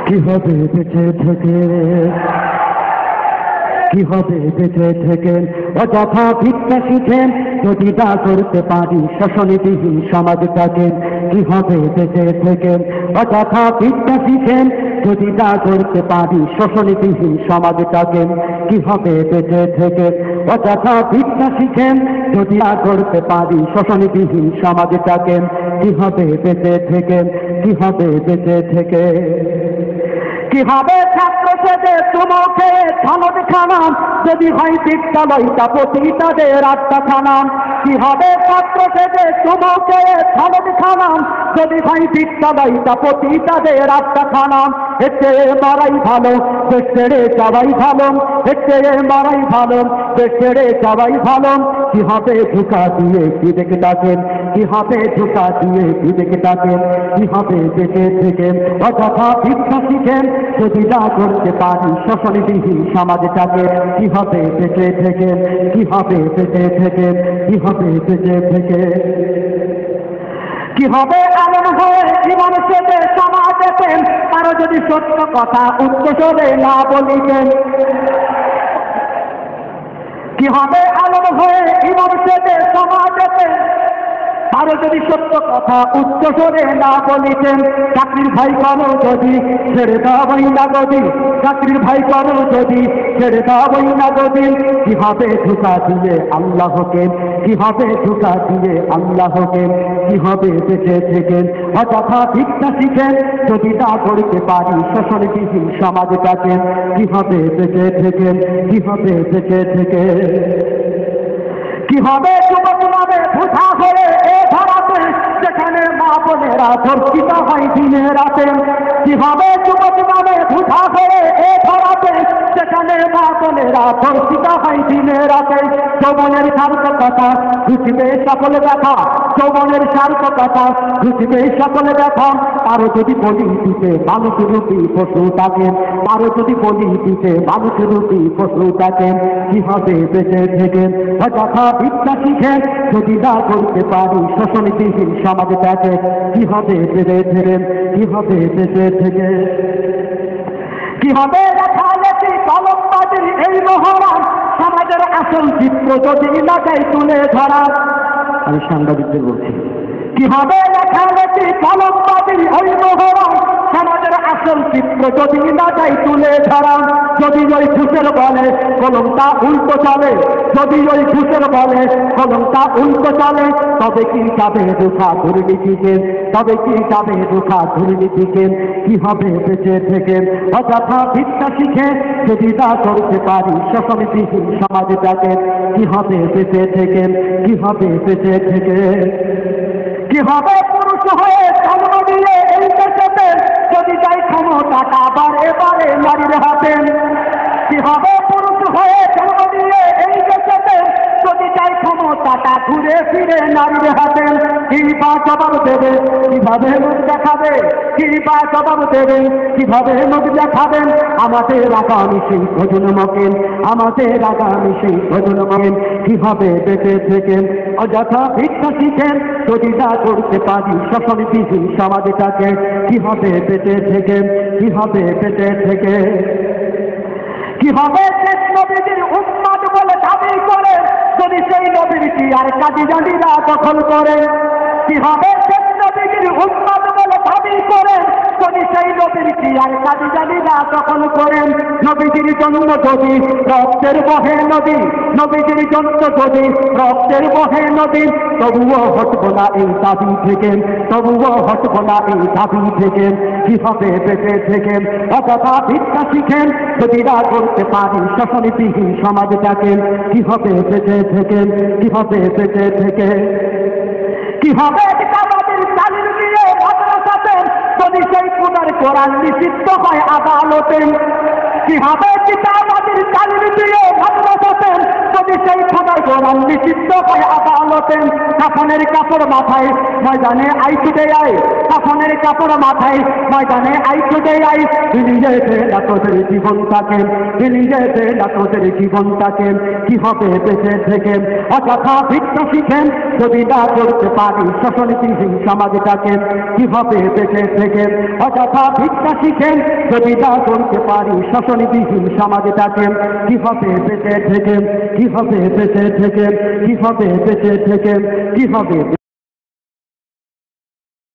কি হবে বেঁচে থেকে, কি হবে বেঁচে থেকে অযথা ভিক্ষা শিখেন যদি তা করতে পারি শোষণবিহীন সমাজটাকে। কি হবে বেঁচে থেকে অযথা ভিক্ষা শিখেন যদি তা করতে পারি শোষণবিহীন সমাজটাকে। কি হবে বেঁচে থেকে অযথা ভিক্ষা শিখেন যদি তা করতে পারি শোষণবিহীন সমাজটাকে। কি হবে বেঁচে থেকে, কি হবে বেঁচে থেকে। কি হবে ছাত্র সেজে চুমুকে সনদ খানাম যদি হয় বিদ্যালয়টা প্রতি তাদের আড্ডাখানাম। কি হবে ছাত্র সেজে চুমুকে সনদ খানাম যদি হয় বিদ্যালয়টা প্রতি তাদের আড্ডাখানাম। এতে মারাই ভালো দেশ ছেড়ে যাওয়াই ভালো, এতে মারাই ভালো দেশ ছেড়ে যাওয়াই ভালো। কি হবে ধোঁকা দিয়ে কি দেখে ডাকেন, কি হবে ধোঁকা দিয়ে কি দেখে ডাকেন। কি হবে বেঁচে থেকে অযথা ভিক্ষা শিখেন যদি না করতে পারি শোষণবিহীন সমাজটাকে। কি হবে বেঁচে থেকে, কি হবে বেঁচে থেকে, কি হবে বেঁচে থেকে। কি হবে আলেম হয়ে জীবন সেজে সমাজেতে আরো যদি সত্য কথা উচ্চস্বরে না বলিতেন। কি হবে আলেম হয়ে জীবন সেজে সমাজেতে আরো যদি সত্য কথা উচ্চস্বরে না বলিতেন। চাকরির ভাই করো যদি ছেড়ে দাওয়াই না গদি, চাকরির ভাই করো যদি ছেড়ে দাওয়াই না গদি। কি হবে ধোঁকা দিয়ে আল্লাহকে, কি হবে ধোঁকা দিয়ে আল্লাহকে। কি হবে বেঁচে থেকে অযথা ভিক্ষা শিখেন যদি তা করতে পারি শোষণবিহীন সমাজটাকে। কি হবে বেঁচে থেকে, কি হবে বেঁচে থেকে। কি হবে যুবক নামে ভুধা হয়ে এ ধরাতে যেখানে মা বোনেরা ধর্ষিত হয় দিনে রাতে। কি হবে যুবক নামে ভুধা হয়ে এ ধরাতে যেখানে মা বোনেরা ধর্ষিত হয় দিনে রাতে। যৌবনের সার্থকতা বুঝবে সকল ব্যথা, যৌবনের সার্থকতা বুঝবে সকল ব্যথা। আরো যদি বলি দিতে মানুষ রূপী পশু থাকেন, আরো যদি বলি দিতে মানুষ রূপী পশু থাকেন। কি হবে বেঁচে থেকে অযথা ভিক্ষা শিখেন যদি না করতে পারি শোষণবিহীন সমাজটাকে। কি হবে বেঁচে থেকে, কি হবে বেঁচে থেকে। কি হবে লেখালেখি কলমবাজির এই মহরম সমাজের আসল চিত্র যদি লাগাই তুলে ধরা। আমি সাংবাদিকদের বলছি কি হবে লেখালেখি কলমবাজির ওই মহরম সমাজের আসল চিত্র যদি লাগাই তুলে ধরা। যদি ওই ঘুষের বলে কলমটা উল্টো চলে, যদি ওই ঘুষের বলে কলমটা উল্টো চলে তবে কি যাবে ধোঁকা দুর্নীতিকে, তবে কি যাবে ধোঁকা দুর্নীতিকে। কি হবে বেঁচে থেকে অযথা ভিক্ষা শিখে যদি না করতে পারি শোষণবিহীন সমাজটাকে। কি হবে বেঁচে থেকে, কি হবে বেঁচে থেকে। কি হবে পুরুষ হয়ে জন্ম দিয়ে এই দেশেতে যদি যাই ক্ষমতাটা বারে বারে নারীর হাতে। কি হবে পুরুষ হয়ে জন্ম দিয়ে এই দেশেতে যদি যাই ক্ষমতাটা ঘুরে ফিরে নারীর হাতে। কি বা জবাব দেবে, কিভাবে মুখ দেখাবে, কি বা জবাব দেবে, কিভাবে মুখ দেখাবেন আমাদের আগামী সেই প্রজন্মকে, আমাদের আগামী সেই প্রজন্মকে। কিভাবে বেঁচে থেকে অযথা ভিক্ষা শিখেন যদি না করতে পারি শোষণবিহীন সমাজটাকে। কি হবে বেঁচে থেকে, কি হবে বেঁচে থেকে। কি হবে শেষ নবীর উম্মত বলে দাবি করে যদি সেই নবীর কি আর কাদিয়ানীরা দখল করে। কি হবে শেষ নবীর উম্মত বলে দাবি করে যদি সেই নবীর কি আর কাদিয়ানীরা দখল করেন। নবীজির জন্য যদি রক্তের বহে নদী, নবীজির জন্য যদি রক্তের বহে নদী তবুও হটব না এই দাবি থেকে, তবুও হটব না এই দাবি থেকে। কি হবে বেঁচে থেকে অযথা ভিক্ষা শিখেন যদি না করতে পারি শোষণবিহীন সমাজটাকে। কি হবে বেঁচে থেকে, কি হবে বেঁচে থেকে। কি হবে কিতাবাদের তালিম দিয়ে মাদ্রাসাতে যদি সেই খুদার কোরআন নিষিদ্ধ হয় আদালতে। কি হবে কিতাবাদের তালিম দিয়ে মাদ্রাসাতে যদি সেই খুদার কোরআন নিষিদ্ধ হয় আদালতে। কাফনের কাপড় মাথায় ময়দানে আই ছুটে যায়, কাফনের কাপড় মাথায় ময়দানে আইতে আই বিলিয়ে দে না তোদের জীবনটাকে বিলিয়ে দে না তোদের জীবনটাকে কি হবে বেঁচে থেকে অযথা ভিক্ষা শিখেন যদি না করতে পারি শোষণবিহীন সমাজটাকে কি হবে বেঁচে থেকে অযথা ভিক্ষা শিখেন যদি না করতে পারি শোষণবিহীন সমাজটাকে কি হবে বেঁচে থেকে কি হবে বেঁচে থেকে কি হবে বেঁচে থেকে কি হবে